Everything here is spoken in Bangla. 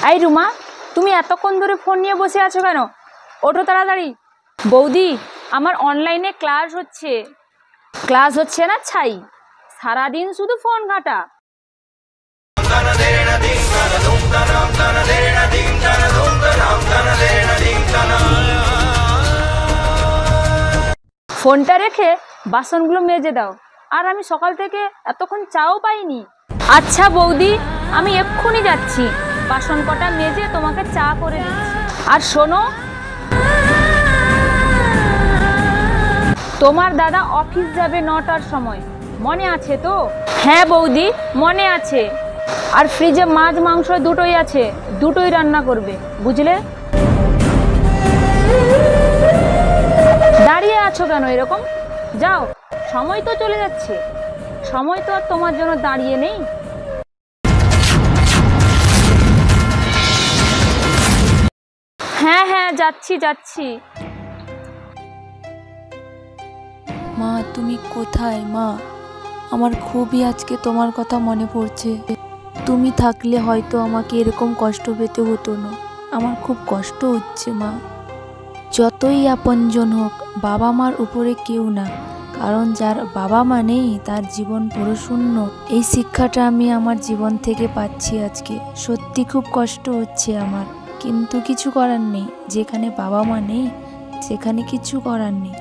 এই রুমা, তুমি এতক্ষণ ধরে ফোন নিয়ে বসে আছো কেন? ওঠো তাড়াতাড়ি। বৌদি, আমার অনলাইনে ক্লাস হচ্ছে। ক্লাস হচ্ছে না ছাই, সারাদিন শুধু ফোন ঘাঁটা। ফোনটা রেখে বাসনগুলো মেজে দাও। আর আমি সকাল থেকে এতক্ষণ চাও পাইনি। আচ্ছা বৌদি, আমি এক্ষুনি যাচ্ছি, বাসন কটা মেজে তোমাকে চা করে দিচ্ছি। আর শোনো, তোমার দাদা অফিস যাবে 9টার সময়, মনে আছে তো? হ্যাঁ বৌদি, মনে আছে। আর ফ্রিজে মাছ মাংস দুটোই আছে, দুটোই রান্না করবে, বুঝলে? দাঁড়িয়ে আছো কেন এরকম? যাও, সময় তো চলে যাচ্ছে। সময় তো আর তোমার জন্য দাঁড়িয়ে নেই। হ্যাঁ হ্যাঁ, যাচ্ছি যাচ্ছি। মা, তুমি কোথায় মা? আমার খুবই আজকে তোমার কথা মনে পড়ছে। তুমি থাকলে হয়তো আমাকে এরকম কষ্ট পেতে হতো না। আমার খুব কষ্ট হচ্ছে মা। যতই আপনজন হোক, বাবা মার উপরে কেউ না। কারণ যার বাবা মা নেই তার জীবন পুরো শূন্য। এই শিক্ষাটা আমি আমার জীবন থেকে পাচ্ছি আজকে। সত্যি খুব কষ্ট হচ্ছে আমার, কিন্তু কিছু করার নেই। যেখানে বাবা মা নেই সেখানে কিছু করার নেই।